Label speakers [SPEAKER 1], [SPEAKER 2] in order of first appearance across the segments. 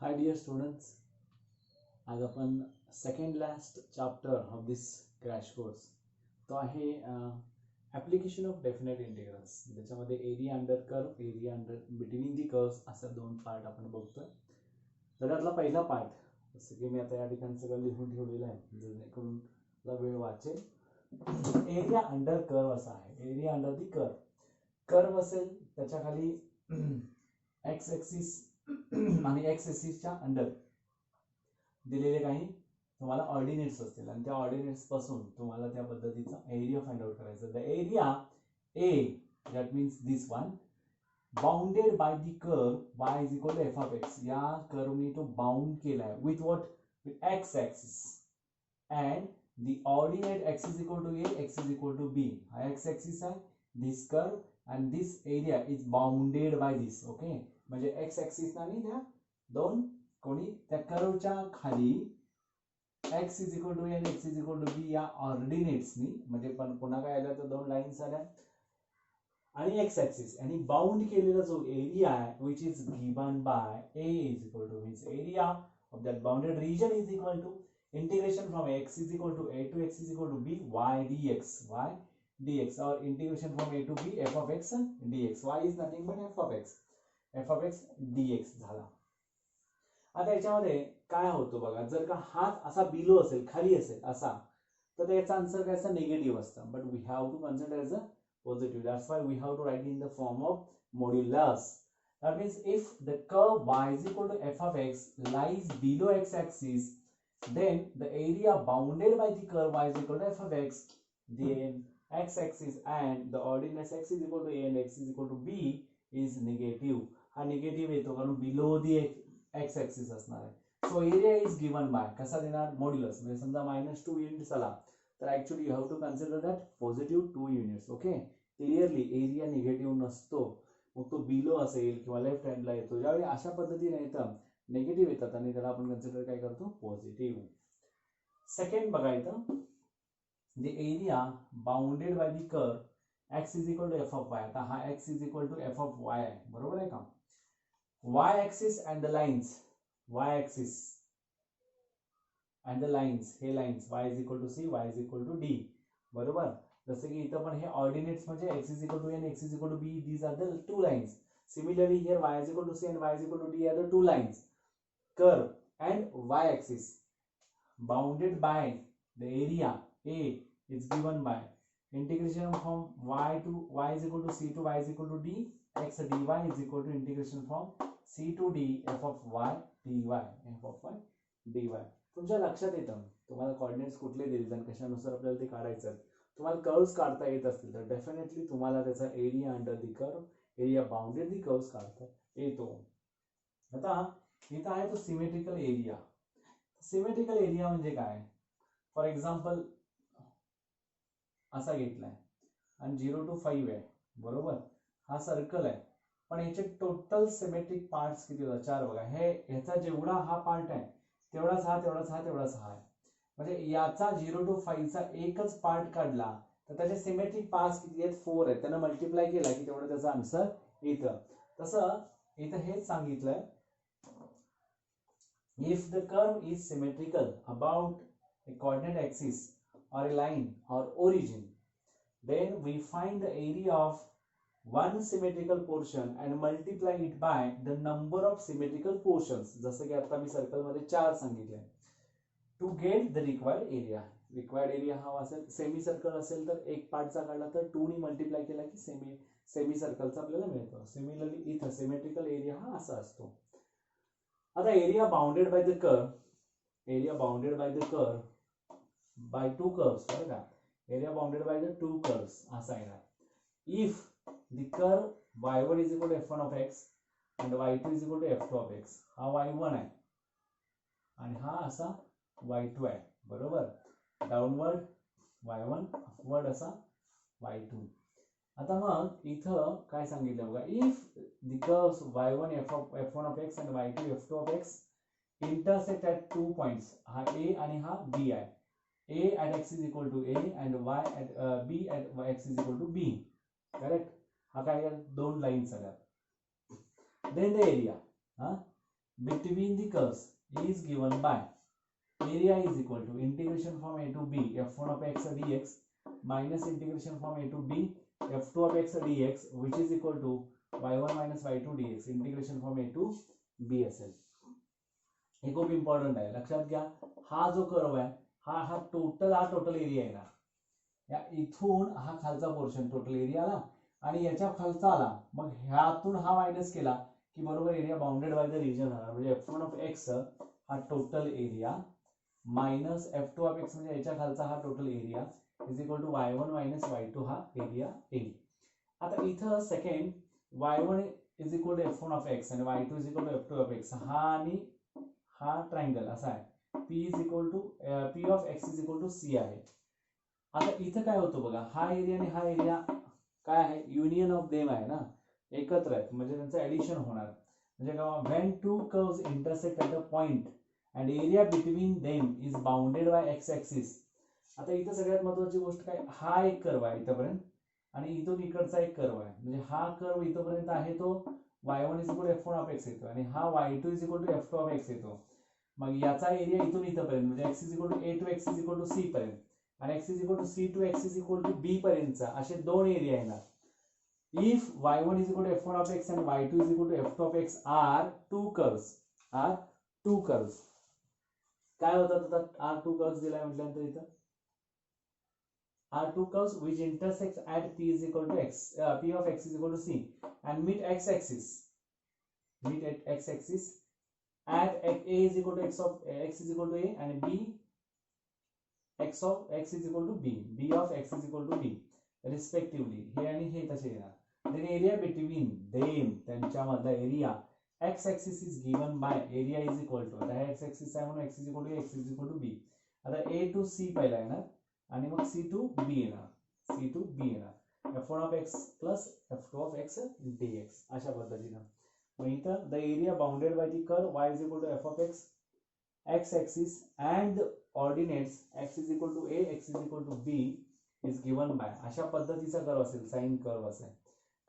[SPEAKER 1] Hi dear students, आज आपण second last chapter of this crash course तो आहे ॲप्लिकेशन ऑफ डेफिनेट इंटिग्रल्स. त्याच्यामध्ये area under curve, area under between the curves असे दोन part आपण बघतोय. तर त्यातला पहिला पार्ट जसं की मी आता या ठिकाणी सगळं लिहून ठेवलेलं आहे जेणेकरून तुला वेळ वाचेल. एरिया अंडर कर्व असा आहे. Area under the curve, curve असेल त्याच्या खाली एक्स एक्सिस आणि एक्स एक्सिसच्या अंडर दिलेले काही तुम्हाला ऑर्डिनेट्स असतील आणि त्या ऑर्डिनेट्स पासून तुम्हाला त्या पद्धतीचा एरिया फाइंड आउट करायचा. The area A that means this one bounded by the curve y is equal to F of x. या कर्वने तो बाउंड केलाय with what, with x axis and the ordinate x is equal to a, x is equal to b. हा x axis आहे, this curve and this area is bounded by this. Okay, म्हणजे x axis आणि त्या दोन कोणी त्या कर्वच्या खाली x is equal to n, x is equal to B या ऑर्डिनेट्सनी, म्हणजे पण पुन्हा काय आलं तर दोन लाईन्स आल्या आणि एक्स ऍक्सिस आणि बाउंड केलेला जो एरिया आहे which is given by a is equal to means area of that bounded region is equal to integration from x is equal to a to x is equal to b y dx और integration from a to b f of x dx. y is nothing but f of x dx झाला. आता याच्यामध्ये काय होतं बघा, जर का हात असा बिलो असेल, खाली असेल असा, तर त्याचा आन्सर काय असतं, निगेटिव्ह असतं. But we have to consider as a positive. That's why we have to write in the form of modulus. That means if the curve y is equal to f of x lies below x axis, then the area bounded by the curve y is equal to f of x, then x axis and the ordinates x is equal to a and x is equal to b is negative. हा negative येतो कारण below the X axis असणार आहे. So area is given by कसा देणार, modulus. म्हणजे समजा -2 units आला तर actually you have to consider that positive 2 units. Okay, clearly area negative नसतो, मग तो बिलो असेल किंवा लेफ्ट हँडला येतो. ज्यावेळी अशा पद्धतीने येतं निगेटिव्ह येतात आणि त्याला आपण कन्सिडर काय करतो, पॉझिटिव्ह. सेकंड बघायचं, the area bounded by the curve x is equal to F of Y. आता हा x is equal to F of Y आहे, बरोबर आहे का. y axis and the lines, y axis and the lines, हे lines y is equal to c, y is equal to d. बरोबर, जसं की इथं पण हे ऑर्डिनेट्स म्हणजे x is equal to n, x is equal to b, these are the two lines. Similarly here y is equal to c and y is equal to d are the two lines. Curve and y axis bounded by the area a is given by integration from y to y is equal to c to y is equal to d, x dy is equal to integration from c to d f of y dy, f of y dy. तुमच्या लक्षात येतं तुम्हाला coordinates कुठले दिले आणि कशानुसार आपल्याला ते काढायचं. तुम्हाला कर्व्स काढता येत असतील तर डेफिनेटली तुम्हाला त्याचा area under the curve, area bounded the curves काढता येतो. आता इथं आहे तो सिमेट्रिकल एरिया. सिमेट्रिकल एरिया म्हणजे काय, फॉर एक्झाम्पल असा घेतलाय आणि 0 to 5 आहे, बरोबर. हा सर्कल आहे पण याचे टोटल सिमेट्रिक पार्ट्स किती होतात, 4 बघा. हे ह्याचा जेवढा हा पार्ट आहे तेवढाच हा, तेवढाच हा, तेवढाच हा आहे. म्हणजे याचा 0 to 5 चा एकच पार्ट काढला तर त्याचे सिमेट्रिक पार्ट्स किती आहेत, 4 आहेत. त्यांना मल्टिप्लाय केला की तेवढं त्याचा आन्सर येतं. तसं इथं हेच सांगितलंय, if the curve is symmetrical about a coordinate axis or a line or origin, then we find the area of one symmetrical portion and multiply it by the number of symmetrical portions. जसं की आता मी circle मध्ये 4 सांगितले. To get the required area. Required area हा असेल, semi circle असेल तर एक पार्टचा काढला तर 2 ने मल्टिप्लाय केला की सेमी सर्कलचा आपल्याला मिळतो. सिमिलरली इथं सिमेट्रिकल एरिया हा असा असतो. आता area bounded by the curve, area bounded by the curve y 2 curves, बरं का. Area bounded by the 2 curves असा येणार. If the curve y1 is equal to f1 of x and y2 is equal to f2 of x. हा y1 आहे आणि हा असा y2 आहे, बरोबर. डाऊनवर्ड y1, अपवर्ड असा y2. आता मग इथं काय सांगितलं बघा, if the curves y1 f1 of x and y2 f2 of x intersect at 2 points, हा a आणि हा b आहे. a at x is equal to a and y at b at x is equal to b. Correct. हा काय, दोन lines आल्या. Then the area, between the curves is given by area is equal to integration from a to b f1 of x dx minus integration from a to b f2 of x dx, which is equal to y1 minus y2 dx integration from A to B असेल. हे खूप important आहे, लक्षात घ्या. हा जो curve आहे हा टोटल एरिया आहे ना, या इथून हा खालचा पोर्शन टोटल एरिया आला आणि याच्या खालचा आला, मग ह्यातून हा मायनस केला की बरोबर area bounded by the region राहणार. म्हणजे f1 ऑफ x हा total area minus f2 of x म्हणजे याच्या खालचा हा total area is equal to y1 minus y2 हा एरिया येईल. आता इथं second y1 is equal to f1 of x आणि y2 is equal to f2 of x हा आणि हा ट्रायंगल असा आहे. p is equal to p of x is equal to c आहे. आता इथं काय होतं बघा, हा एरिया आणि हा एरिया काय आहे, युनियन ऑफ देम आहे ना, एकत्र आहेत म्हणजे त्यांचं ऍडिशन होणार. म्हणजे when to curves intersect at a point and area between them is bounded bye x axis. आता इथं सगळ्यात महत्वाची गोष्ट काय, हा एक कर्व आहे इथपर्यंत आणि इथून इकडचा एक कर्व आहे. म्हणजे हा कर्व इथपर्यंत आहे तो y1 is equal to f1 of x येतो आणि हा y2 is equal to f2 of x येतो. मग याचा एरिया इथून इथपर्यंत म्हणजे x is equal to a to x is equal to c पर्यंत आणि x is equal to c to x is equal to b पर्यंतचा असे दोन एरिया येणार. If y1 is equal to f1 of x and y2 is equal to f2 of x are two curves, काय होतात आता R two curves दिलाय म्हटल्यानंतर इथं are two curves which intersect at p is equal to x, p of x is equal to c and meet at x axis at a is equal to x of x is equal to a and b x of x is equal to b of x is equal to b respectively. हे आणि हे तसे येणार. then area between them त्यांच्यामधला area x axis is given by area is equal to, आता x axis आहे म्हणून x is equal to a, x is equal to b. आता a to c पहिला येणार आणि मग c to b येणार. f1 of x plus f2 of x dx अशा पद्धतीने. मग इथं the area bounded by the curve y is equal to f of x x axis and ordinates x is equal to a, x is equal to b is given by अशा पद्धतीचा curve असेल, sine curve असेल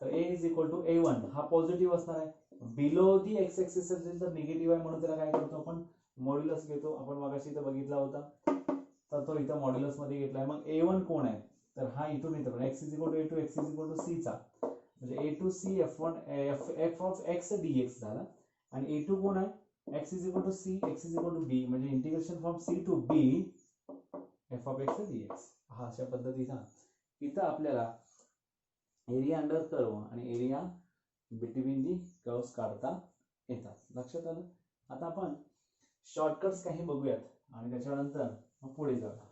[SPEAKER 1] तर a is equal to a1 हा positive असणार आहे. Below the x axis असेल तर निगेटिव्ह आहे म्हणून त्याला काय करतो आपण मॉड्युलस घेतो. आपण मगाशी इथं बघितला होता तर तो इथं मॉड्युलस मध्ये घेतलाय. मग a1 कोण आहे तर हा इथून इथं x is equal to a to x is equal to c चा म्हणजे a to c f1 f of x dx झाला आणि a2 कोण आहे x is equal to c x is equal to b म्हणजे integration from c to b f of x dx. हा अशा पद्धतीचा इथं आपल्याला एरिया अंडर कर्व आणि एरिया बिटवीन दी कर्व्स काढता येतात. लक्षात आलं. आता आपण शॉर्टकट्स काही बघूयात आणि त्याच्यानंतर मग पुढे जाऊया.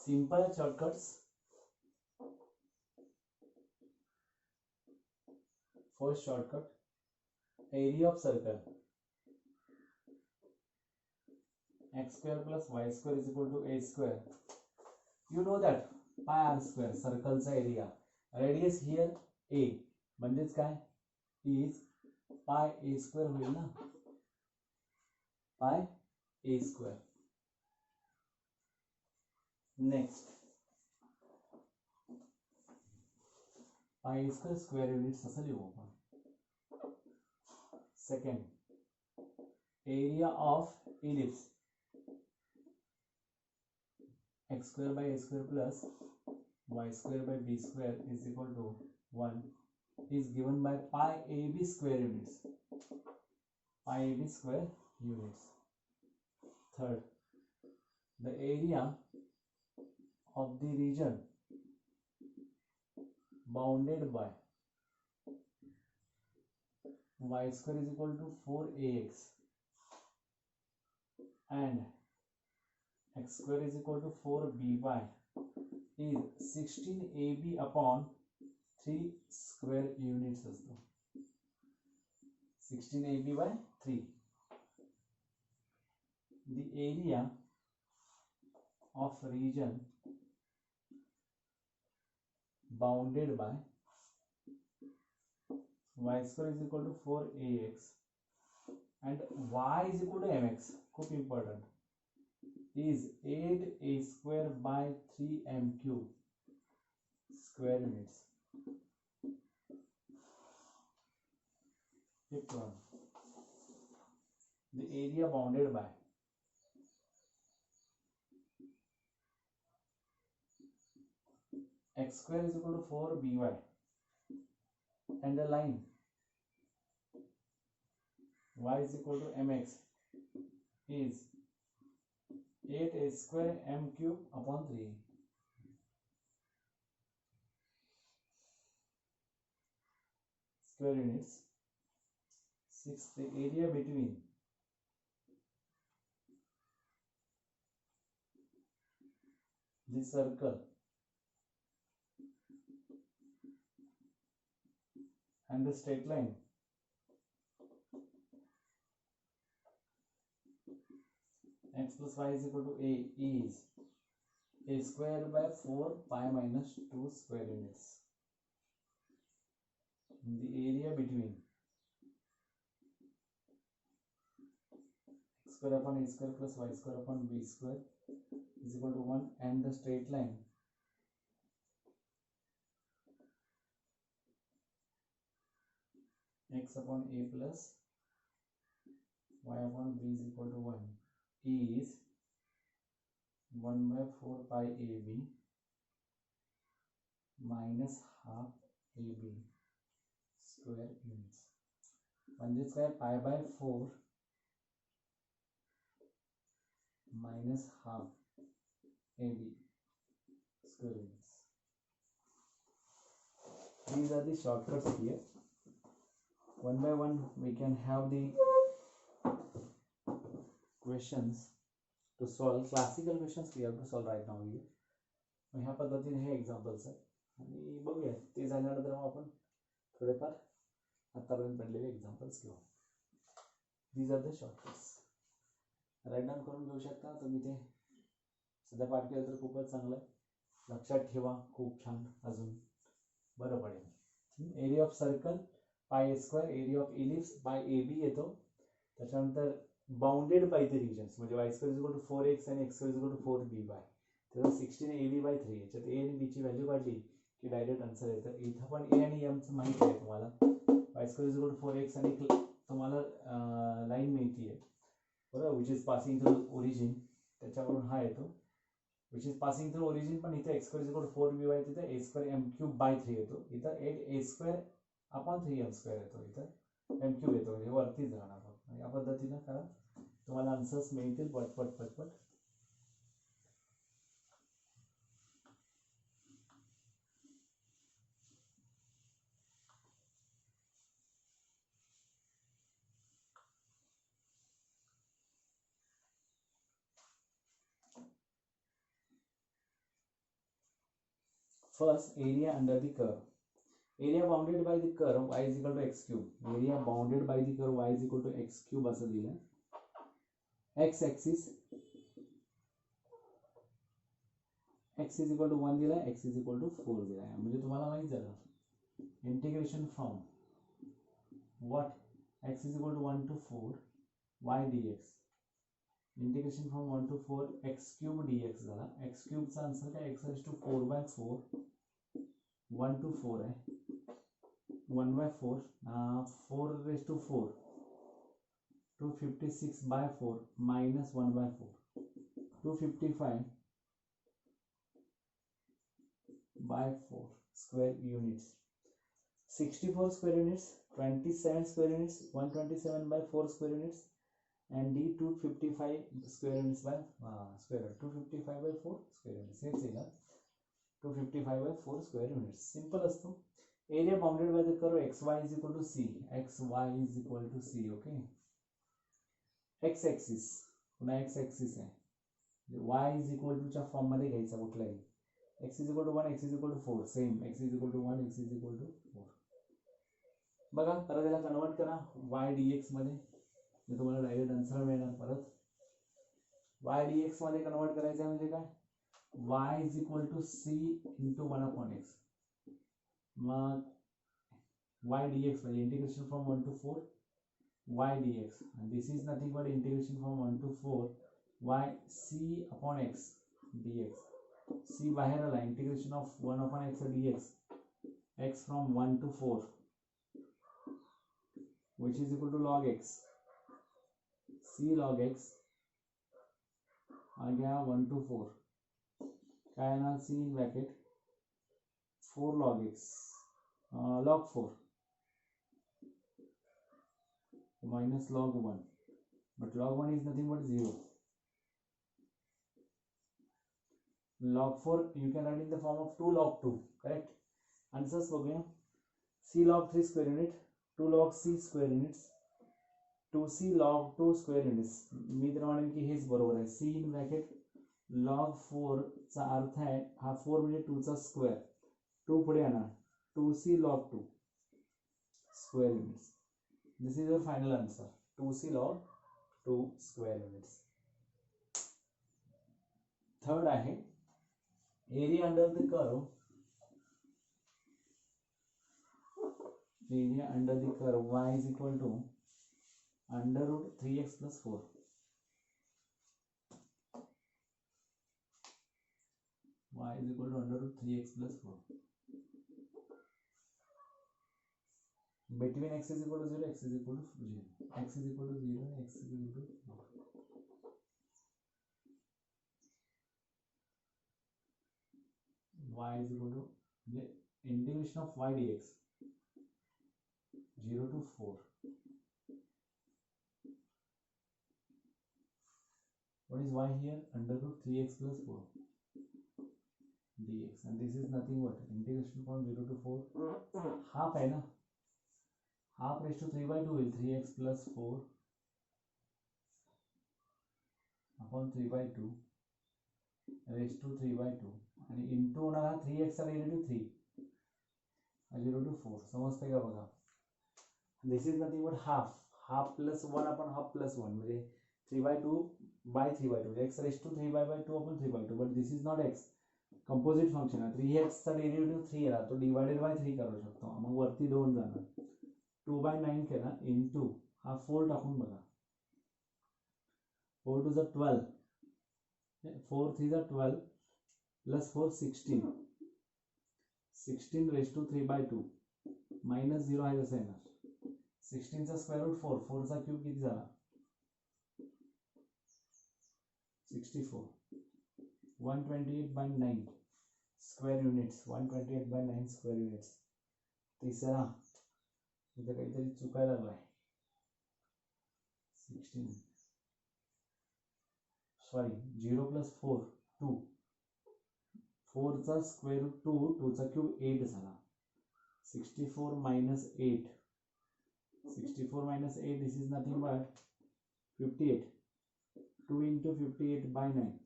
[SPEAKER 1] Simple shortcuts. First shortcut, area of circle x square plus y square is equal to a square. You know that pi r square circle चा area, radius here a म्हणजेच काय is pi a square होईल ना, pi a square. Next pi a square square units असं लिहू आपण. Second, area of ellipse x square by a square plus y square by b square is equal to 1 is given by pi ab square units. Pi ab square units. Third, the area of the region bounded by y square is equal to 4ax and x square is equal to 4by is 16ab upon 3 square units असतो 16ab by 3. The area of region bounded by y square is equal to 4ax and y is equal to mx, खूप important, is 8a square by 3m cube square units. Fifth one, the area bounded by x square is equal to 4by and the line y is equal to mx is 8a square m cube upon 3. Square units. 6. The area between the circle and the straight line x plus y is equal to a is a square by 4 pi minus 2 square units. The area between x square upon a square plus y square upon b square is equal to 1 and the straight line x upon a plus y upon b is equal to 1 is 1 by 4 pi ab minus half ab square units. म्हणजेच काय, pi by 4 minus half ab square units. These are the shortcuts here. One by one we can have the questions to solve. Classical questions we have to solve right now here. ह्या पद्धतीने हे examples आहेत आणि बघूया ते झाल्यानंतर मग आपण थोडेफार आतापर्यंत पडलेले एक्झाम्पल्स घेऊ. These are the shortcuts. Write down करून घेऊ शकता तुम्ही. ते सध्या पाठ केलं तर खूपच चांगलं आहे. लक्षात ठेवा, खूप छान, अजून बरं पडेल. Area of circle pi square, area of ellipse by a b येतो. त्याच्यानंतर बाउंडेड बाय द रिजन्स म्हणजे y square is equal to 4x आणि x square is equal to 4b by. तर 16ab by 3 याच्यात ए आणि बी ची व्हॅल्यू काढली की डायरेक्ट आन्सर येतं. इथं पण ए आणि एमचं माहिती आहे तुम्हाला. Y square is equal to 4x आणि तुम्हाला लाईन मिळते आहे बरोबर, which is passing through origin, त्याच्यावरून हा येतो which is passing through origin. पण इथं x square is equal to 4b by, तिथं a square m cube by 3 येतो. इथं 8a square upon 3m square येतो. इथं एम क्यूब येतो म्हणजे वरतीच राहणार. या पद्धतीनं करा, तुम्हाला आन्सर्स मिळतील पटपट पटपट. First, area under the curve. Area bounded by the curve y is equal to x cube. Area bounded by the curve y is equal to x cube असं दिलं. x axis x is equal to 1 दिला, x is equal to 4 दिला. म्हणजे तुम्हाला माहित झालं integration from what x is equal to 1 to 4 y dx. Integration from 1 to 4 x cube dx झाला. x cube चा आन्सर काय, x raised to 4 by 4 1 to 4 आहे. 1 by 4 4 raised to 4 256 by 4 minus 1 by 4 255 by 4 square units. 64 square units, 27 square units, 127 by 4 square units and D 255 square units by square root. 255 by 4 square units. हेच आहे ना, 255 by 4 square units. Simple असतो. Area bounded by the curve xy is equal to c. xy is equal to c. Okay. X axis पुन्हा x axis आहे. Y is equal टूच्या फॉर्ममध्ये घ्यायचा कुठलाही. X is equal to 1, x is equal to 4, same x is equal to 1, x is equal to 4. बघा परत याला convert करा वाय डी एक्स मध्ये, मी तुम्हाला डायरेक्ट आन्सर मिळणार. परत वाय डी एक्स मध्ये कन्वर्ट करायचं आहे म्हणजे काय, y is equal to c into 1 upon x. मग वाय डी एक्स म्हणजे integration from 1 to 4 y dx, and this is nothing but integration from 1 to 4 y c upon x dx. c बाहेर आला, integration of 1 upon x dx, x from 1 to 4 which is equal to log x. c log x आ गया 1 to 4, क्या है ना, c in bracket 4 log x log 4 minus log 1, but log 1 is nothing but 0. log 4 you can write in the form of 2 log 2, correct. Answers बघूया. c log 3 square unit, 2 log c square units, 2c log 2 square units. मी तर म्हणेन की हेच बरोबर आहे. c in bracket log 4 चा अर्थ आहे हा 4 म्हणजे 2 चा स्क्वेअर, 2 पुढे येणार, 2c log 2 square units. This is your final answer, 2c log 2 square units. Third आहे area under the curve, area under the curve y is equal to under root 3x plus 4. y is equal to under root 3x plus 4. Between x is equal to 0, x is equal to 0, x is equal to 0, x is equal to 0. y is equal to the integration of y dx 0 to 4. What is y here? Under root 3x plus 4 dx, and this is nothing but integration from 0 to 4, half है ना, half raised to 3 by 2 will 3x plus 4 upon 3 by 2 raised to 3 by 2 आणि into होणार हा 3x चा derivative 3 0 to 4. समजते का बघा. This is nothing but half, half plus 1 upon half plus 1 म्हणजे 3 by 2 by 3 by 2, x raised to 3 by 2 upon 3 by 2, but this is not x, composite function आहे. 3x चा derivative 3 येणार, तो divided by 3 करू शकतो, मग वरती 2 जाणार, 2 by 9 केला इंटू हा 4 टाकून बघा, 4 to the 12, 4 3 the 12 plus 4 16, 16 raised to 3 by 2 minus 0 आहे जसं येणार, 16 चा स्क्वेअर रूट 4, 4 चा क्यूब किती झाला 64, 128 by 9 square units, 128 by 9 square units. तिसरा इथे काहीतरी चुकायला लागलाय, 16 सॉरी 0 plus 4 2, 4 चा स्क्वेअर रूट 2, 2 चा क्यूब 8 झाला, 64 minus 8, 64 minus 8, this is nothing but 58, 2 into 58 by 9,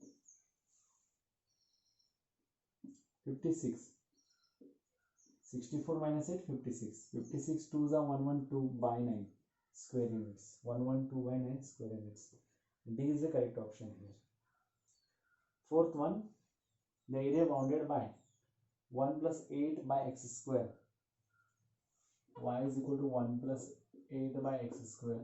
[SPEAKER 1] 56, 64 minus 8 56, 56 2s are 112 by 9 square units, 112 by 9 square units. D is the correct option here. Fourth one, the area bounded by 1 plus 8 by x square, y is equal to 1 plus 8 by x square,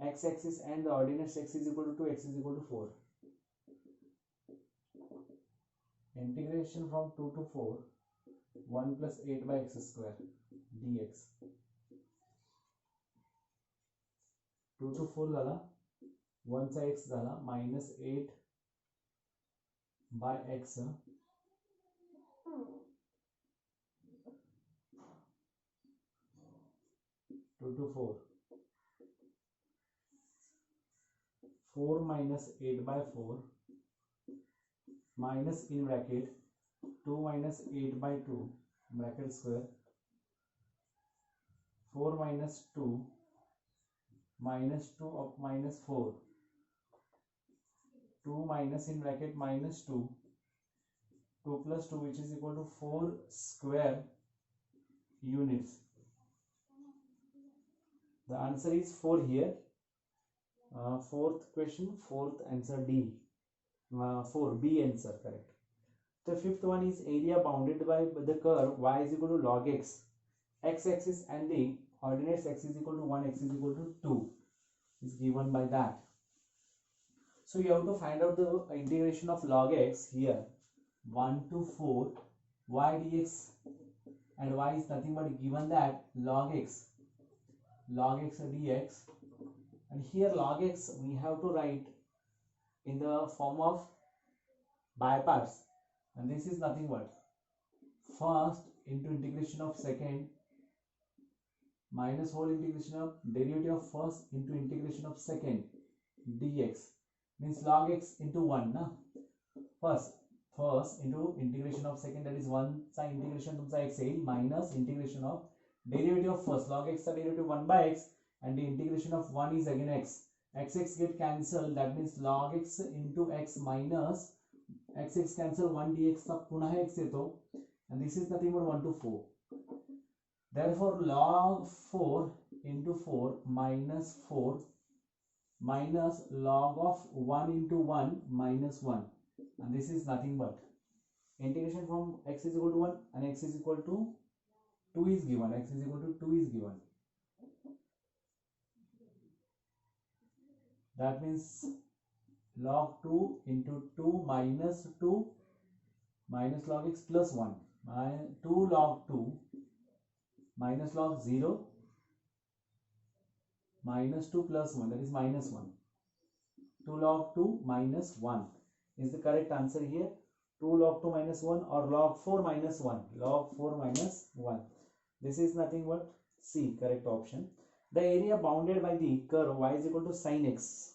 [SPEAKER 1] x axis and the ordinates x is equal to 2, x is equal to 4. Integration from 2 to 4, 1 plus 8 by x square dx, 2 to 4 झाला, 1 चा x झाला minus 8 by x, 2 to 4, 4 minus 8 by 4 minus in bracket 2 minus 8 by 2 bracket square, 4 minus 2 minus 2 of minus 4 2 minus in bracket minus 2, 2 plus 2, which is equal to 4 square units. The answer is 4 here. Fourth question, fourth answer D. 4, B answer, correct. The fifth one is area bounded by the curve y is equal to log x, x-axis and the coordinates x is equal to 1, x is equal to 2 is given by that. So you have to find out the integration of log x here, 1 to 4 y dx, and y is nothing but given that log x dx, and here log x we have to write in the form of by parts, and this is nothing but first into integration of second minus whole integration of derivative of first into integration of second dx, means log x into 1 na, first into integration of second, that is 1 सा integration तुमचा x येईल minus integration of derivative of first, log x चा derivative 1 by x, and the integration of 1 is again x, x get cancelled, that means log x into x minus x cancel 1 dx चा पुन्हा x येतो, and this is nothing but 1 to 4. Therefore log 4 into 4 minus 4 minus log of 1 into 1 minus 1, and this is nothing but integration from x is equal to 1 and x is equal to 2 is given, x is equal to 2 is given. That means log 2 into 2 minus 2 minus log x plus 1, 2 log 2 minus log 0 minus 2 plus 1, that is minus 1. 2 log 2 minus 1 is the correct answer here. 2 log 2 minus 1 or log 4 minus 1. Log 4 minus 1. This is nothing but C, correct option. The area bounded by the curve y is equal to sin x.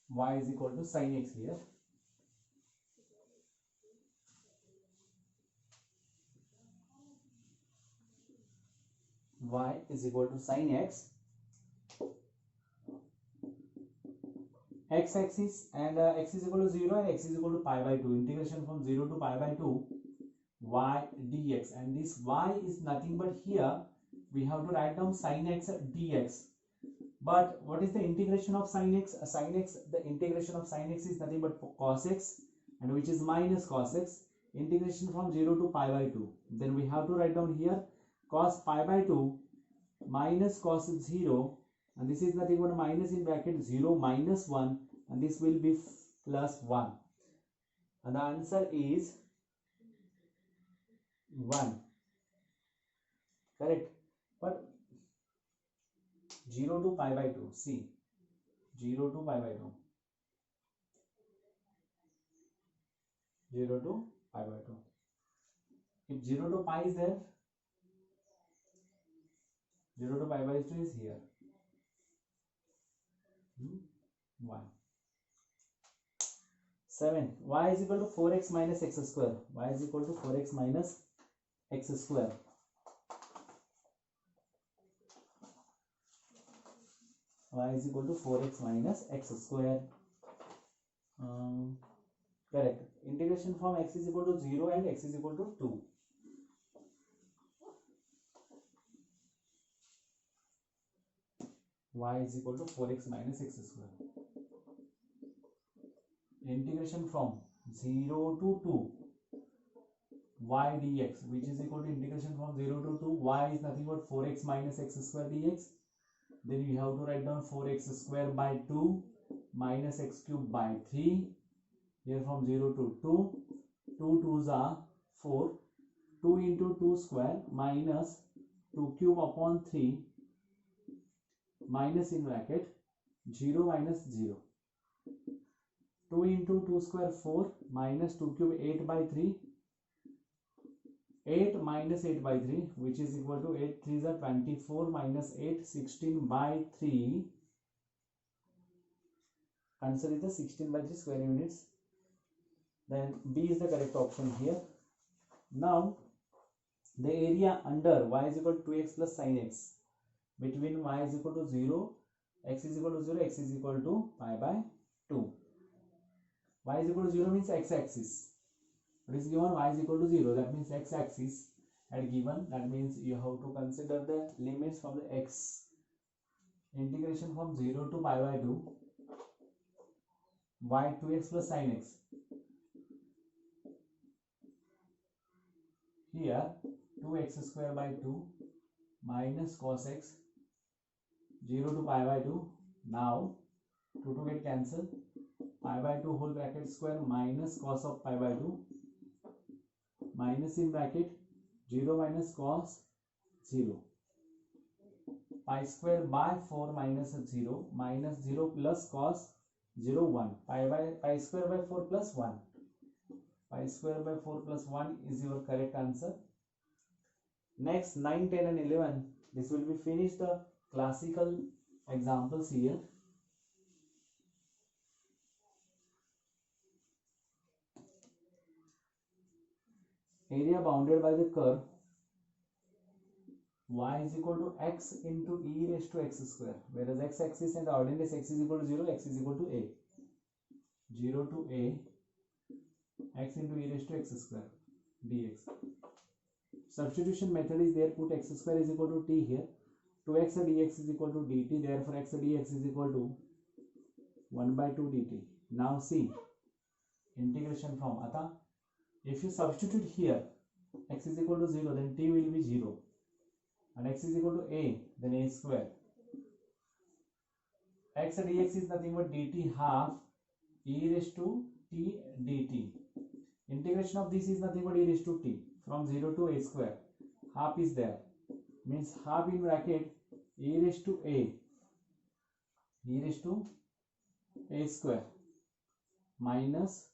[SPEAKER 1] Y is equal to sin x here. Y is equal to sin x. X axis and x is equal to 0 and x is equal to pi by 2. Integration from 0 to pi by 2 y dx, and this y is nothing but here we have to write down sin x dx. But what is the integration of sin x? The integration of sin x is nothing but cos x, and which is minus cos x. Integration from 0 to pi by 2. Then we have to write down here cos pi by 2 minus cos 0, and this is nothing but minus in bracket 0 minus 1, and this will be plus 1, and the answer is 1, correct. But 0 to pi by 2, see, 0 to pi by 2, 0 to pi by 2. If 0 to pi is there, 0 to pi by 2 is here. 1. 7. Y is equal to 4x minus x square. Y is equal to 4x minus x square. Y is equal to 4x minus x square. Correct. Integration from x is equal to 0 and x is equal to 2. Y is equal to 4x minus x square. Integration from 0 to 2 y dx, which is equal to integration from 0 to 2 y is nothing but 4x minus x square dx. Then you have to write down 4x square by 2 minus x cube by 3. Here from 0 to 2, 2 2s are 4, 2 into 2 square minus 2 cube upon 3 minus in bracket 0 minus 0. 2 into 2 square 4 minus 2 cube 8 by 3. 8 minus 8 by 3, which is equal to 8 3s are 24 minus 8 16 by 3. Answer is the 16 by 3 square units. Then B is the correct option here. Now the area under y is equal to 2x plus sin x between y is equal to 0 x is equal to 0, x is equal to pi by 2. Y is equal to 0 means x-axis. What is given? Y is equal to 0. That means x-axis had given. That means you have to consider the limits from the x. Integration from 0 to pi by 2. Y 2x plus sin x. Here 2x square by 2 minus cos x 0 to pi by 2. Now 2 get cancelled. Pi by 2 whole bracket square minus cos of pi by 2 minus in bracket 0 minus cos 0. Pi square by 4 minus 0 minus 0 plus cos 0 1. Pi square by 4 plus 1. Pi square by 4 plus 1 is your correct answer. Next 9, 10 and 11. This will be finished the classical examples here. Area bounded by the curve y is equal to x into e raised to x square, whereas x-axis and the ordinary x is equal to 0, x is equal to a. 0 to a, x into e raised to x square dx. Substitution method is there. Put x square is equal to t here. 2x dx is equal to dt. Therefore, x dx is equal to 1 by 2 dt. Now see, integration from Ata. If you substitute here, x is equal to 0, then t will be 0. And x is equal to a, then a square. X dx is nothing but dt half e raised to t dt. Integration of this is nothing but e raised to t. From 0 to a square. Half is there. Means half in bracket e raised to a square minus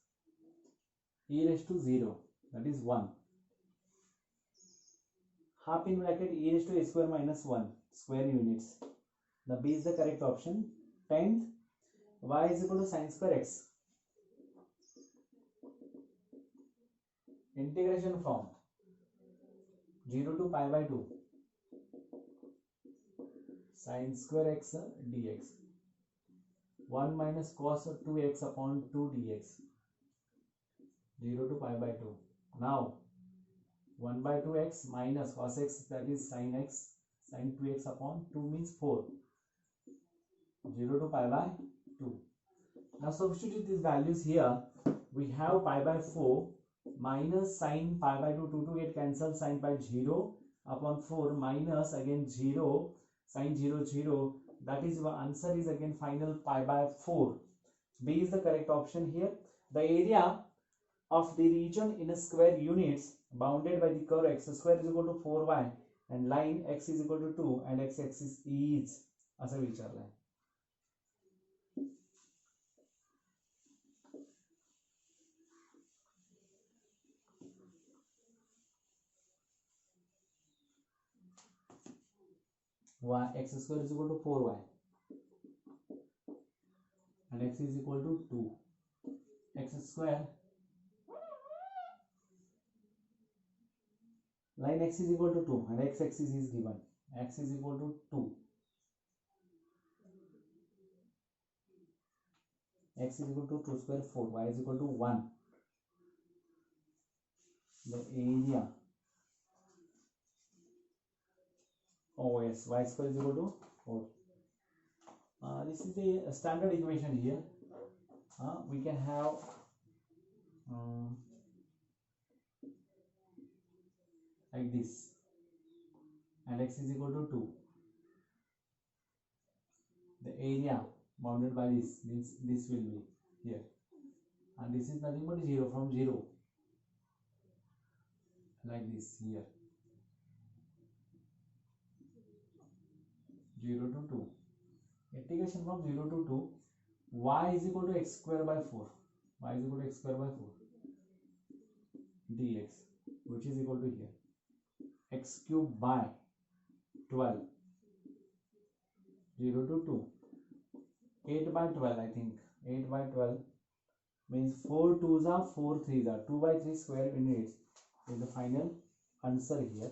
[SPEAKER 1] e raised to 0. That is 1. Half in bracket e raised to a square minus 1 square units. The B is the correct option. 10th, y is equal to sin square x. Integration from 0 to pi by 2 sin square x dx. 1 minus cos 2x upon 2 dx. 0 to pi by 2. Now 1 by 2x minus cos x, that is sin x, sin 2x upon 2 means 4. 0 to pi by 2. Now substitute these values here. We have pi by 4 minus sin pi by 2, 2 to get cancelled, sin pi 0 upon 4 minus again 0, sin 0, 0. That is, the answer is again final pi by 4. B is the correct option here. The area of the region in a square units bounded by the curve x square is equal to 4y and line x is equal to 2 and x axis is असा विचारलाय. y x square is equal to 4y and x is equal to 2. X square, line x is equal to 2 and x axis is given. X is equal to 2. X is equal to 2 square 4. Y is equal to 1. The area OS, y square is equal to 4. This is the standard equation here. We can have like this, and x is equal to 2. The area bounded by this means this will be here, and this is nothing but 0 from 0, like this here, 0 to 2. Integration from 0 to 2, y is equal to x square by 4. Y is equal to x square by 4 dx, which is equal to here x cube by 12. 0 to 2. 8 by 12, I think. 8 by 12 means 4 2s are 4 3s are 2 by 3 square units is the final answer here.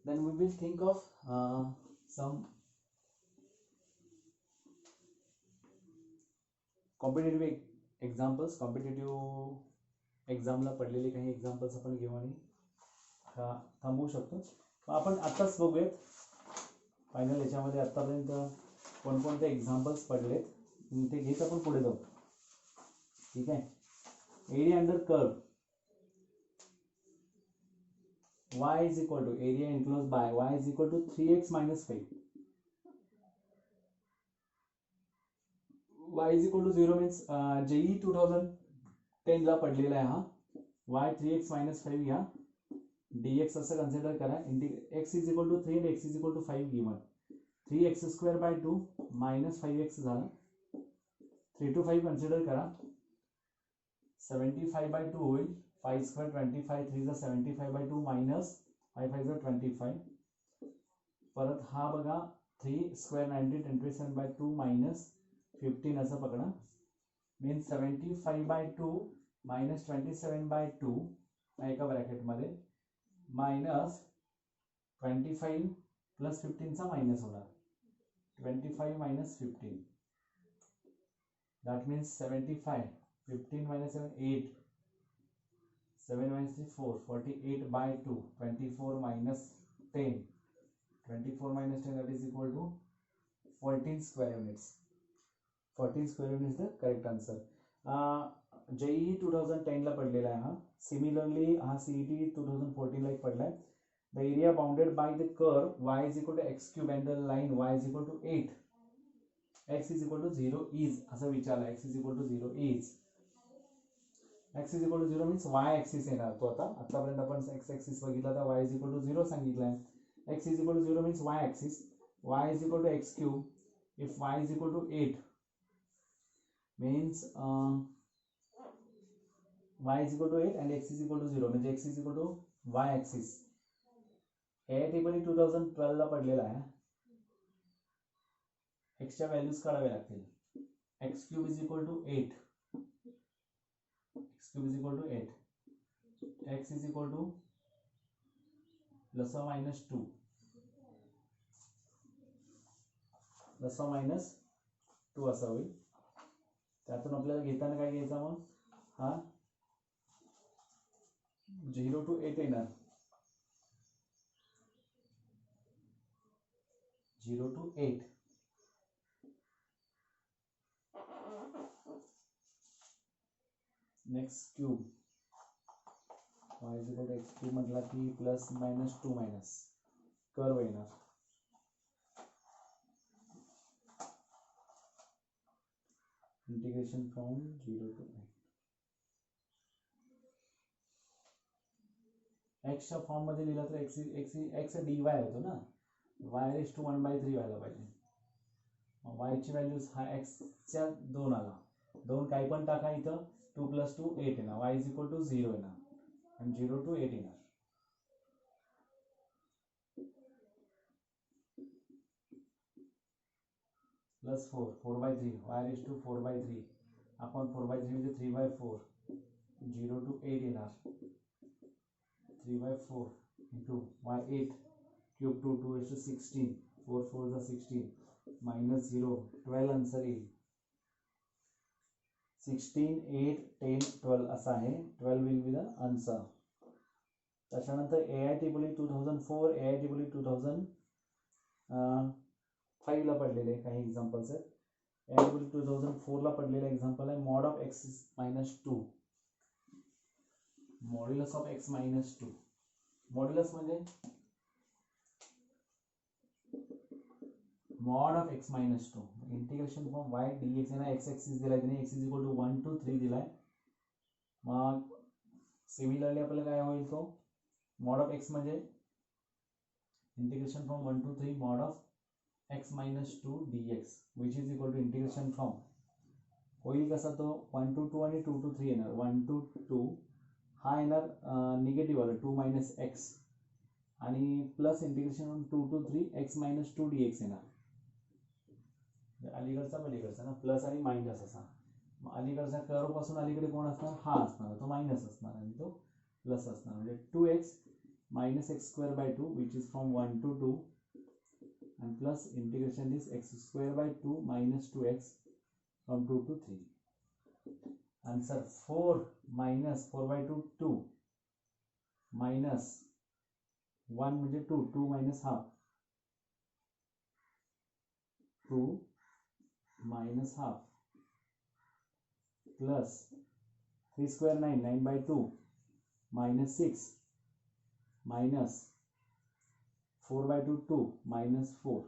[SPEAKER 1] then we will think of some competitive examples. Competitive एक्झामला पडलेले काही examples आपण घेऊ आणि थांबवू शकतो. आपण आत्ताच बघूयात फायनल याच्यामध्ये आत्तापर्यंत कोणकोणते एक्झाम्पल्स पडलेत ते घेत आपण पुढे जाऊ. ठीक आहे. Area under curve y is equal to area enclosed by y is equal to 3x minus 5. y is equal to 0 means JEE 2010 ला पडलेला आहे हा. y 3x minus 5 या dx असं कन्सिडर करा. x is equal to 3 and x is equal to 5 given. 3x square by 2 minus 5x झालं. 3 to 5 consider करा. 75 by 2 होईल. 5 square 25, 3 is 75 by 2 minus 5 5 is 25. परत हा बघा 3 square 90, 27 by 2 minus 15 असं पकडा. मीन्स 75 by 2 minus 27 by 2 एका ब्रॅकेटमध्ये मायनस 25 प्लस 15चा मायनस होणार. 25 minus 15 that means 75. 15 minus 7 8. 7 minus 3 4. 48 by 2. 24 minus 10. 24 minus 10 that is equal to 14 square units. 14 square units is the correct answer. JEE 2010 ला पडलेला आहे हा. Similarly हा CET 2014 ला एक पडलाय. The area bounded by the curve y is equal to x cube and the line y is equal to 8. x is equal to 0 is असं विचारलं. x is equal to 0 is. x is equal to 0 means y axis येणार. तो आतापर्यंत आपण x axis बघितला तर y is equal to 0 सांगितलाय. x is equal to 0 means y axis. y is equal to x cube. If y is equal to 8 means y is equal to 8 and x is equal to 0 means x is equal to y axis. हे table 2012 ला पडलेला आहे. x च्या values काढावे लागतील. x cube is equal to 8. x cube is equal to 8. x is equal to plus or minus 2. Plus or minus 2 असा होईल. त्यातून आपल्याला घेताना काय घ्यायचा मग हा 0 to 8 येणार. 0 to 8. Next cube y is equal to x cube म्हटला की प्लस मायनस 2 मायनस कर्व येणार. Integration from 0 to 8. x च्या फॉर्म मध्ये लिहिला तर x dy होतो ना. y raised to 1/3 व्हायला पाहिजे. y ची व्हॅल्यूज हा x च्या 2 आला. 2 काही पण टाका इथं. 2 plus 2 8 येणार. y is equal to 0 येणार आणि 0 to 8 येणार. प्लस 4 4/3 y raised to 4/3 आपण 4/3 म्हणजे 3/4 0 to 8 येणार. 3/4 into y 8 cube 2 2 raised to 16 4 4 is 16 minus 0 12 answer येईल. 16 8 10 12 असा आहे. 12 will be the answer. त्याच्यानंतर AIEEE 2004 AIEEE 2005 ला पडलेले काही एक्झाम्पल्स आहेत. AIEEE 2004 ला पडलेला एक्झाम्पल आहे mod of x minus 2. Modulus of x minus 2. Modulus म्हणजे mod of x minus 2. Integration from y dx आहे ना. x एक्सिस दिलाय त्याने. x is equal to 1 to 3 दिलाय. मग सिमिलरली आपल्याला काय होईल तो mod of x म्हणजे integration from 1 to 3 mod of x minus 2 dx which is equal to integration from होईल कसा तो 1 to 2 आणि 2 to 3 येणार. 1 to 2 हा येणार निगेटिव्ह वाला 2 minus x आणि plus integration from 2 to 3 x minus 2 dx येणार. अलीकडचा पलीकडचा ना प्लस आणि मायनस असा. अलीकडचा कर्व पासून अलीकडे कोण असणार हा असणार. तो मायनस असणार आणि तो प्लस असणार म्हणजे 2x minus x square by 2, which is from 1 to 2, and plus integration this x square by 2 minus 2x from 2 to 3. Answer 4 minus 4 by 2 2 minus 1 म्हणजे 2, 2 minus half, 2 minus half plus 3 square 9, 9 by 2 minus 6 minus 4 by 2 2 minus 4,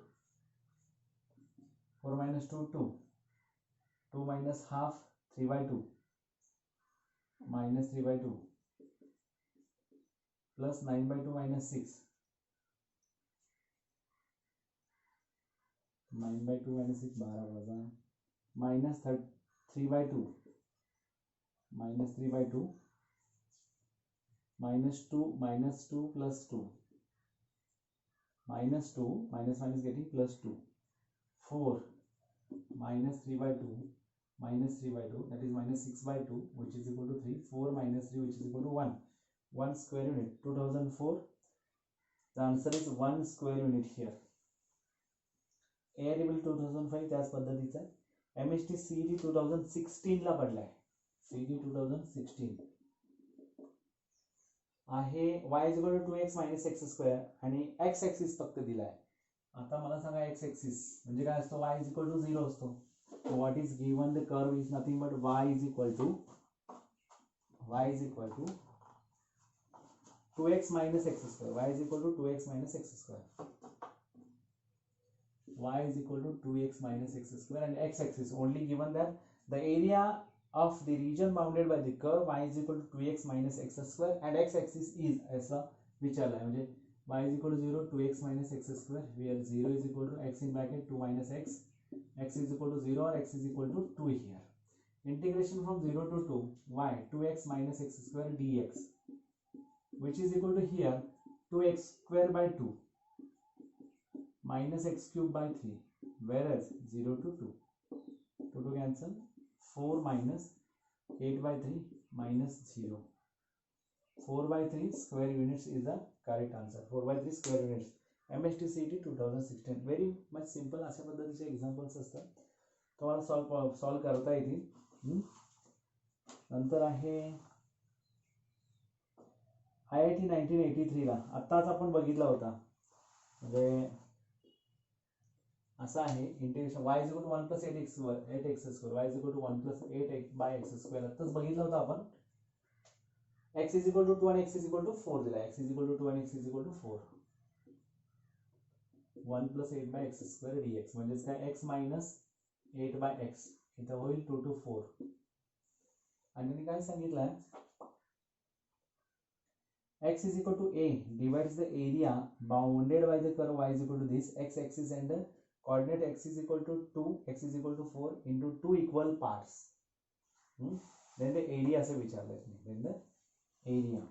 [SPEAKER 1] 4 minus 2 2, 2 minus half 3 by 2 minus 3 by 2 plus 9 by 2 minus 6, 9 by 2 minus 6 12 वजा minus 3 by 2 minus 3 by 2 minus 2 plus 2 minus 2 minus minus getting plus 2, 4 minus 3 by 2 minus 3 by 2, that is minus 6 by 2, which is equal to 3, 4 minus 3, which is equal to 1, 1 square unit, 2004. The answer is 1 square unit here. AITB 2005 त्याच पद्धतीचा MST CET 2016 ला पडलाय. CET 2016 आहे y is equal to 2x minus x square आणि x axis फक्त दिलाय. आता मला सांगा x axis म्हणजे काय असतो, y is equal to 0 असतो. So what is given, the curve is nothing but y is equal to 2x minus x square, y is equal to 2x minus x square, y is equal to 2x minus x square, and x axis only given that the area of the region bounded by the curve y is equal to 2x minus x square and x axis is ऐसा विचारला है म्हणजे y is equal to 0 2x minus x square, where 0 is equal to x in bracket 2 minus x, x is equal to 0 or x is equal to 2 here. Integration from 0 to 2 y 2x minus x square dx, which is equal to here 2x square by 2 minus x cube by 3, whereas 0 to 2, 2 to cancel, 4 minus 8 by 3 minus 0, 4 by 3 square units is the correct answer. 4 by 3 square units. MST CET 2016. Very much simple अशा पद्धतीचे examples असतात, तुम्हाला solve करता येतील. नंतर आहे IIT 1983 ला आत्ताच आपण बघितला होता, म्हणजे असा आहे integration y is equal to 1 plus 8x square, y is equal to 1 plus 8 by x square आत्ताच बघितला होता आपण. x is equal to 2 and x is equal to 4 दिला, x is equal to 2 and x is equal to 4, 1 plus 8 by x square dx म्हणजेच काय x minus 8 by x इथं होईल 2 to 4. आणि मी काय सांगितलंय, x is equal to a divides the area bounded by the curve y is equal to this x axis and the coordinate x is equal to 2, x is equal to 4 into 2 equal parts. Then the area असे विचारलंय मी, then the area.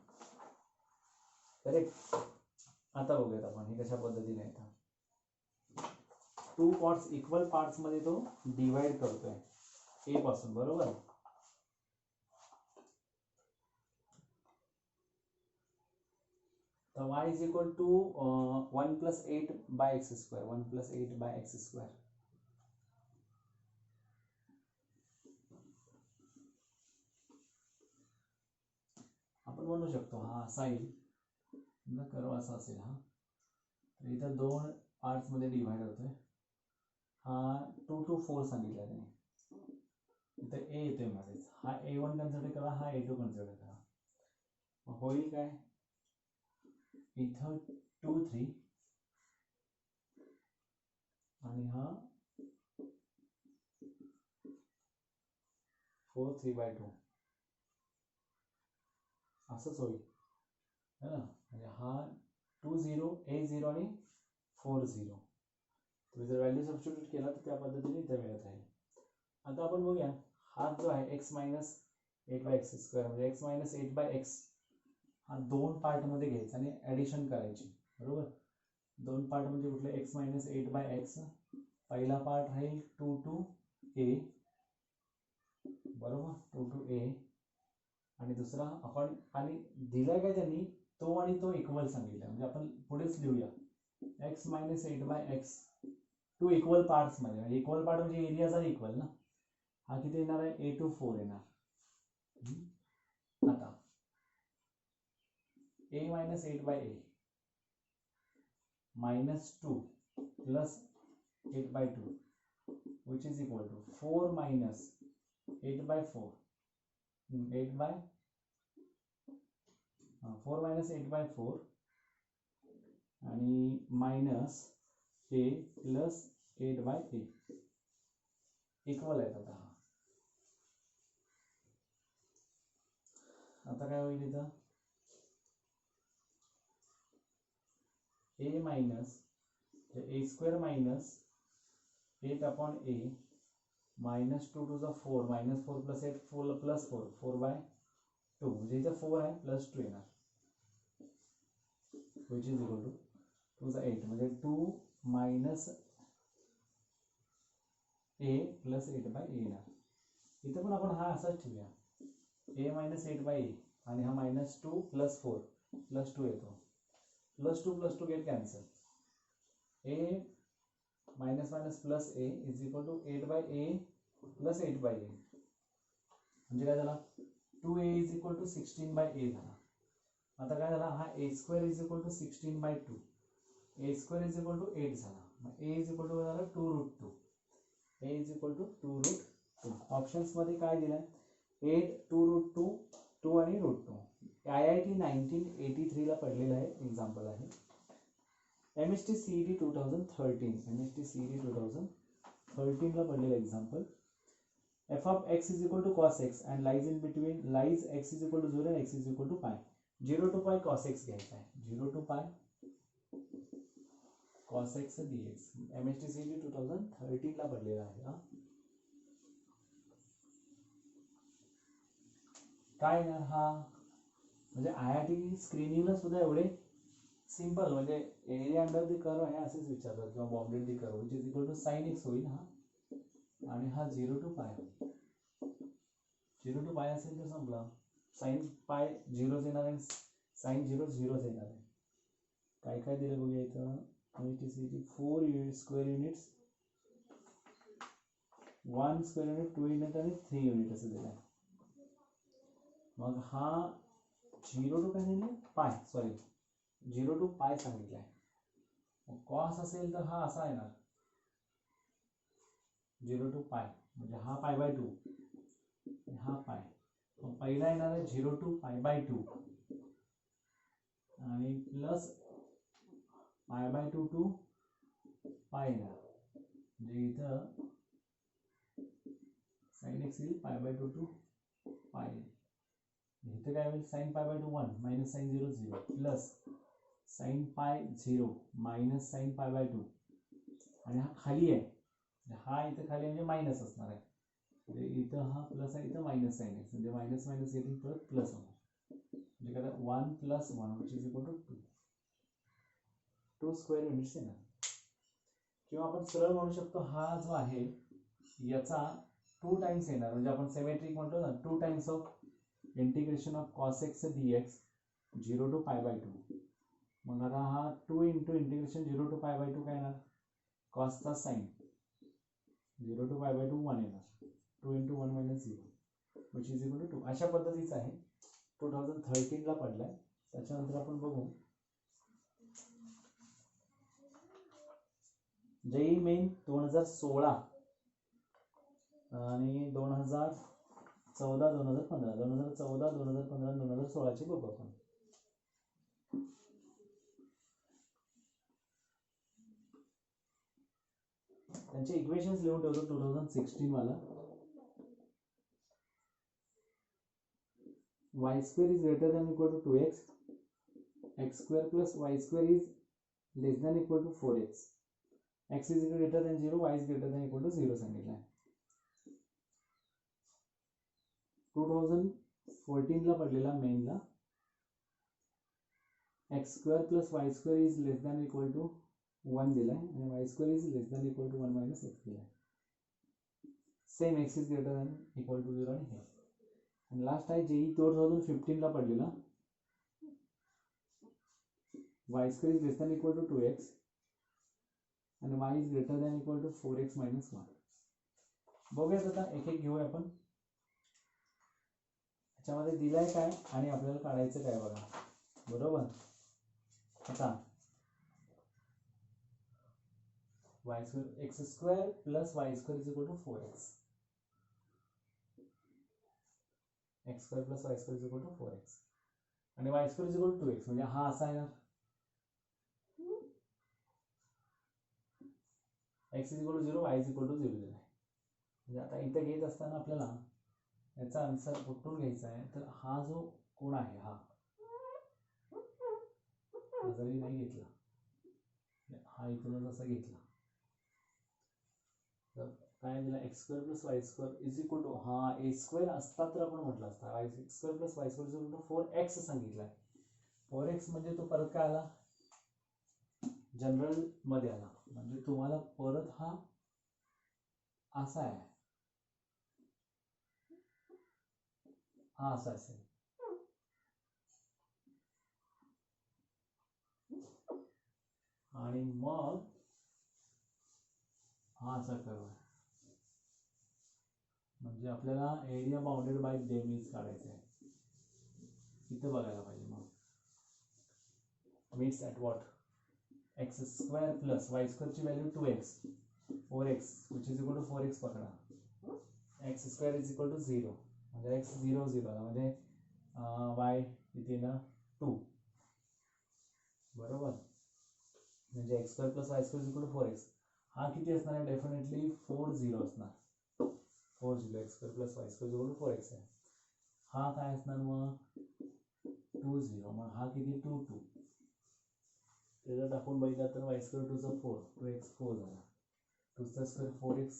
[SPEAKER 1] Correct. आता बघूयात आपण हे कशा पद्धतीने येतं. 2 parts equal parts मध्ये तो डिवाइड करतोय a पासून, बरोबर. So y is equal to 1 plus 8 by x square, 1 plus 8 by x square. आपण म्हणू शकतो हा असा येईल, कर्व असा असेल हा, तर इथं 2 पार्ट्स मध्ये डिवाइड होतोय. हा 2 to 4 सांगितला त्याने, इथं a येतोय मध्येच, हा a1 कन्सिडर करा, हा a2 कन्सिडर करा. मग होईल काय, इथं 2 3 आणि हा 4 3 by 2 असंच होईल है ना. म्हणजे हा 2 0 a 0 आणि 4 0, तुम्ही जर व्हॅल्यू सबस्टिट्यूट केला तर त्या पद्धतीने इथे मिळत राहील. आता आपण बघूया हा जो आहे x minus 8 by x square म्हणजे x minus 8 by x हा 2 पार्ट मध्ये घ्यायचा आणि ऍडिशन करायची, बरोबर. 2 पार्ट म्हणजे कुठले, x minus 8 by x, पहिला पार्ट राहील 2 to a, बरोबर, 2 to a, आणि दुसरा आपण आणि दिलाय काय त्यांनी तो आणि तो इक्वल सांगितला, म्हणजे आपण पुढेच लिहूया x minus 8/x two equal parts मध्ये, म्हणजे इक्वल पार्ट म्हणजे एरिया जर इक्वल ना, हा किती येणार आहे a to 4 येणार. आता a minus 8/a minus 2 plus 8/2 which is equal to 4 minus 8/4 4 minus 8/4 आणि minus a plus 8/a equal आहे. आता काय होईल इथं a minus a square minus 8/a minus 2 to the 4 minus 4 plus 8 4 plus 4 म्हणजे इथं 4 आहे प्लस 2 येणार which is equal to 2 the 8 म्हणजे 2 minus a plus 8/a येणार. इथं पण आपण हा असाच ठेवूया a minus 8/a आणि हा minus 2 plus 4 plus 2 येतो, plus 2 get cancel, a minus minus plus a is equal to 8/a plus 8/a म्हणजे काय झाला 2a is equal to 16/a झाला. आता काय झाला हा a square is equal to 16/2 a square is equal to 8 झाला. मग a is equal to झाला 2√2 a is equal to 2√2. Options मध्ये काय दिलंय 8 2√2 2 आणि √2. IIT 1983 ला पडलेला आहे एक्झाम्पल आहे. MST CET 2013 MST CET 2013 ला पडलेलं example. f of x is equal to cos x and lies in between lies x is equal to 0 and x is equal to pi. 0 to pi cos x घ्यायचा आहे. 0 to pi cos x dx MST CET 2013 ला पडलेला आहे. हा काय ना हा म्हणजे IIT स्क्रीनिंगला सुद्धा एवढे सिंपल म्हणजे एरिया अंडर द कर्व आहे असेच विचारतात किंवा bounded the curve which is equal to sin x होईल हा, आणि हा 0 to pi होईल. 0 to pi असेल तर संपला. sin pi 0 येणार आहे, sin 0 0 येणार आहे. काय काय दिलं बघूया इथं MST 4 square units 1 square unit 2 unit आणि 3 युनिट असं दिलं आहे. मग हा 0 to काय नाही पाय सॉरी 0 to pi सांगितलंय. कॉस असेल तर हा असा येणार 0 to pi म्हणजे हा π/2 हा पाय. पहिला येणार आहे 0 to π/2 आणि प्लस π/2 to pi येणार म्हणजे इथं sin x येईल π/2 to pi. इथं काय होईल sin π/2 1 minus sin 0 0 plus sin pi 0 minus sin π/2 आणि हा खाली आहे, हा इथं खाली म्हणजे मायनस असणार आहे. म्हणजे इथं हा प्लस आहे इथं मायनस sin x म्हणजे मायनस मायनस येतील परत प्लस होणार म्हणजे काय 1 + 1 which is equal to 2 square units येणार. किंवा आपण सरळ म्हणू शकतो हा जो आहे याचा 2 टाइम्स येणार म्हणजे आपण सिमेट्रिक म्हणतो ना 2 times of integration of cos x dx 0 to π/2. मग आता हा 2 into इंटिग्रेशन 0 to π/2 काय येणार cos चा साइन 0 to π/2 1 येणार 2 into 1 minus 0 which is equal to 2. अशा पद्धतीचा आहे 2013 ला पडलाय. त्याच्यानंतर आपण बघू JEE मेन 2016 आणि 2014 2015 2014 2015 2016 चे बघू आपण. त्यांचे इक्वेशन्स लिहून ठेवतो 2016 वाला. y square is greater than equal to 2x, x square plus y square is less than equal to 4x, x is greater than 0, y is greater than equal to 0 सांगितलं आहे. 2014 ला पडलेला मेनला x square plus y square is less than equal to 1 दिलाय आणि y square is less than equal to 1 minus x दिलाय. Same x is greater than equal to 0 आणि हे. आणि लास्ट आहे JEE 2015 ला पडलेला y square is less than equal to 2x आणि y is greater than equal to 4x minus 1. बघूयात आता एक एक घेऊया आपण. त्याच्यामध्ये दिलाय काय आणि आपल्याला काढायचं काय बघा. बरोबर. आता y square x square plus y square is equal to 4x. X square plus y square is equal to 4x आणि y square is equal to 2x म्हणजे हा असा आहे ना. X is equal to 0, y is equal to 0 दिला आहे. म्हणजे आता इथे घेत असताना आपल्याला याचा आन्सर कुठून घ्यायचा आहे तर हा जो कोण आहे हा जरी नाही घेतला, हा इथूनच असा घेतला तर काय दिला. X square plus y square is equal to हा ए स्क्वेअर असता तर आपण म्हटलं असता x square plus y square is equal to 4x सांगितलाय. 4x म्हणजे तो परत काय आला जनरल मध्ये आला. म्हणजे तुम्हाला परत हा असा आहे, हा असा असेल आणि मग हा असा कर्व आहे. म्हणजे आपल्याला area bounded by them is काढायचा आहे. इथं बघायला पाहिजे. मग meets at what x square plus y स्क्वेअरची value 2x 4x which is equal to 4x पकडा. X square is equal to 0 म्हणजे एक्स 0 0 म्हणजे वाय किती ना 2. बरोबर. म्हणजे x square plus y square is equal to 4x. हा किती असणार आहे डेफिनेटली 4 0 असणार. 4 0 x square plus y square is equal to 4x आहे. हा काय असणार मग 2 0. मग हा किती 2 2. त्याचा टाकून बघितला तर वाय स्क्वेअर 2 4 2x 4 झाला. 2 स्क्वेअर 4x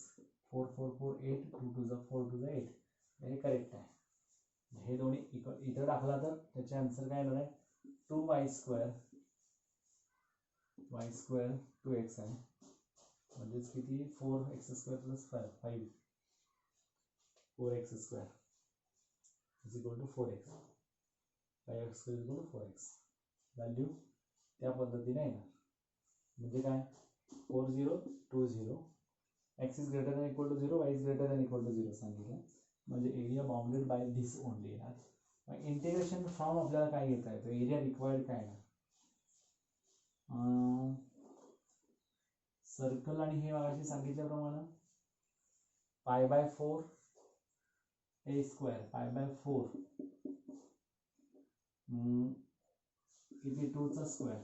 [SPEAKER 1] 4 4 4 8 2 2 4 2 8. हे करेक्ट आहे. हे दोन्ही इथं टाकला तर त्याचे आन्सर काय येणार आहे 2y स्क्वेअर 2x आहे. म्हणजेच किती 4x square plus 5 4x square is equal to 4x 5x square is equal to 4x. Value त्या पद्धतीने येणार. म्हणजे काय 4 0 2 0 x is greater than equal to 0 y is greater than equal to 0 सांगितलं. म्हणजे area bounded by this only येणार. मग integration from आपल्याला काय घेता येतं एरिया रिक्वायर्ड काय येणार सर्कल आणि हे मागाशी सांगितल्याप्रमाणे पाय बाय 4 ए स्क्वेअर पाय बाय 4 किती 2 चा स्क्वेअर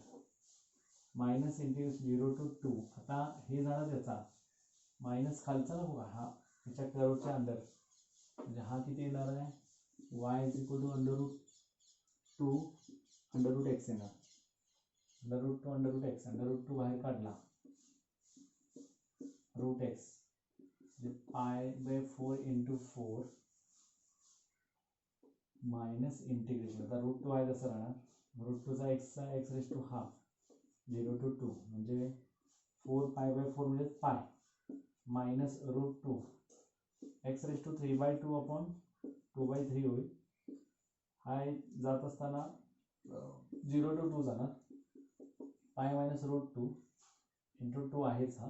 [SPEAKER 1] मायनस इंटिग्रेशन 0 टू 2. आता हे झालं त्याचा मायनस खालचा नको का हा त्याच्या कर्वच्या अंडर. म्हणजे हा किती येणार आहे y is equal to under root 2 under root x येणार. Under root 2 under root x. Under root 2 बाहेर काढला रूट एक्स म्हणजे pi by 4 into 4 minus integration. आता रूट 2 आहे तसं राहणार रूट 2चा एक्सचा x raise to half 0 to 2 म्हणजे 4 पाय बाय 4 म्हणजे pi minus root 2 x raise to 3 by 2 upon 2 by 3 होईल. हा जात असताना 0 टू 2 जाणार पाय मायनस रूट 2 इंटू 2 आहेच हा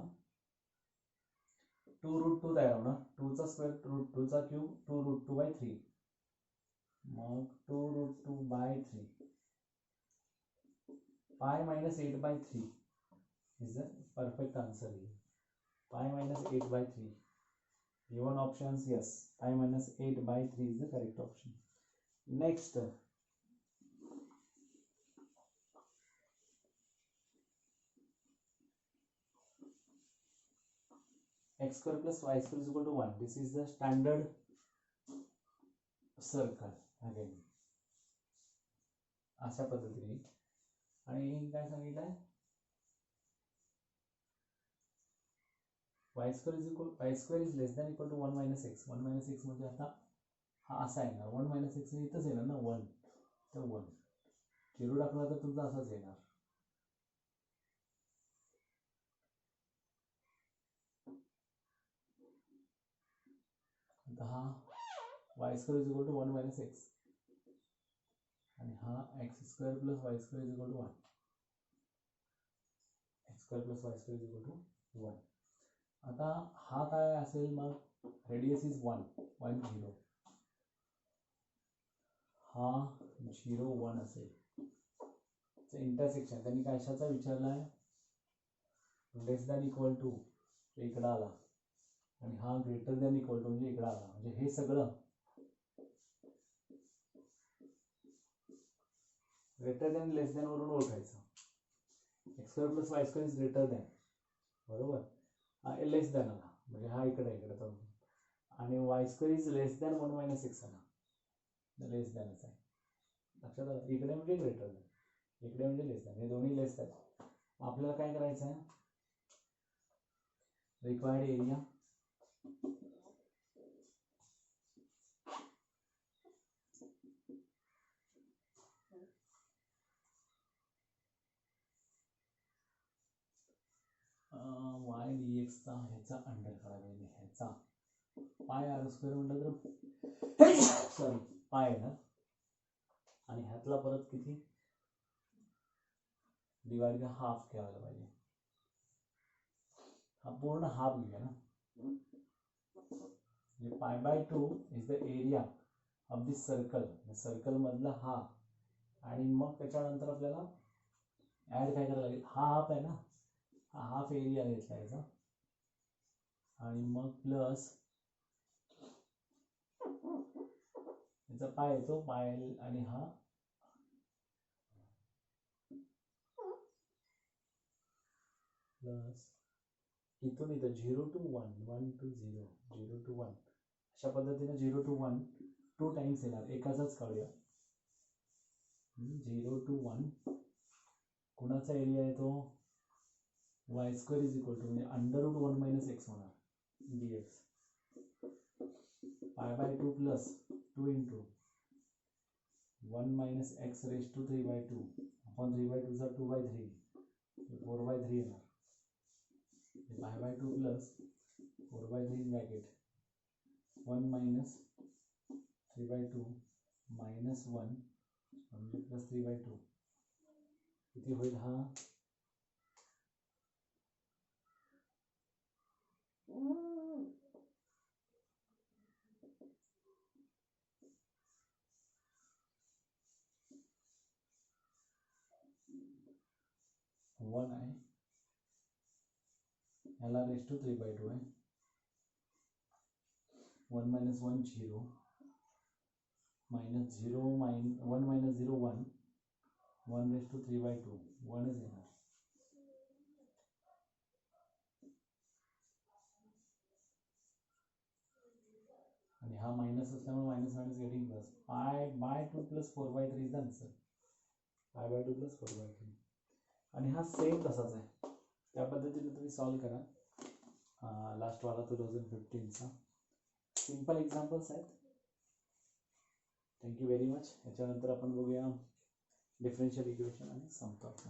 [SPEAKER 1] 2 रूट 2 तयार होणार. 2चा स्क्वेअर रूट 2चा क्यूब 2 रूट 2 बाय 3 मग 2 root 2 by 3 pi minus 8 by 3 is the perfect answer. Pi minus 8 by 3 given options yes pi minus 8 by 3 is the correct option. Next x square plus y square is equal to 1. This is the standard circle again अशा पद्धतीने. आणि काय सांगितलंय y square is less than equal to 1 minus x. 1 minus x म्हणजे आता हा असा येणार 1 minus x इथंच येणार ना 1 तर 1 0 टाकला तर तुमचा असाच येणार. आता हा y square is equal to 1 minus x आणि हा x square plus y square is equal to 1. Square plus y square is equal to 1. आता हा काय असेल मग, रेडियस इज 1 1 0, हा 0 1 असेल. इंटरसेक्शन त्यांनी कशाचा विचारला आहे, लेस दॅन इक्वल टू इकडं आला, आणि हा ग्रेटर दॅन इक्वल टू म्हणजे इकडं आला. म्हणजे हे सगळं ग्रेटर दॅन लेस दॅन वरून ओळखायचं. X square plus y square is greater than, बरोबर. हा लेस दॅन आला म्हणजे हा इकडे तो, आणि y square is less than 1 minus x आला, लेस दॅनच आहे. लक्षात आलं, इकडे म्हणजे ग्रेटर दॅन, इकडे म्हणजे लेस दॅन, हे दोन्ही लेस दॅन. आपल्याला काय करायचं आहे, रिक्वायर्ड एरिया वाय डी एक्सचा ह्याचा अंडर काढायला पाहिजे, ह्याचा पाय आर स्क्वेअर म्हटलं तर सॉरी पाय आहे ना, आणि ह्यातला परत किती डिवाइड का हाफ घ्यायला पाहिजे. हा पूर्ण हाफ घेऊया ना, म्हणजे pi by 2 is the area of this circle, circle मधला हा, आणि मग त्याच्यानंतर आपल्याला ऍड काय करायला लागेल, हा हाफ आहे ना, हा हाफ एरिया घेतला याचा, आणि मग प्लस याचा पाय येतो, पाय आणि हा प्लस इथून इथं 0 to 1 1 to 0 0 to 1 अशा पद्धतीने 0 to 1 2 टाइम्स येणार, एकाचाच काढूया. 0 to 1 कुणाचा एरिया येतो, y square is equal to म्हणजे अंडर रूट 1 मायनस एक्स होणार dx, pi by 2 plus 2 into 1 minus x raise to 3/2 upon 3/2 चा 2/3 4/3 येणार. Pi by 2 plus 4/3 bracket 1 minus 3/2 minus 1 म्हणजे प्लस 3/2 किती होईल, हा 1 आहे, याला रेज टू 3/2 आहे, 1 minus 1 0 minus 0 1 minus 0 1 1 raise to 3/2 1च येणार. आणि हा मायनस असल्यामुळे minus minus getting plus, pi by 2 plus 4/3 is the answer, pi by 2 plus 4/3. आणि हा सेम तसाच आहे, त्या पद्धतीने तुम्ही सॉल्व करा. लास्टवाला 2015चा सिंपल एक्झाम्पल्स आहेत. Thank you very much. याच्यानंतर आपण बघूया डिफरन्शियल इक्वेशन आणि समतोल.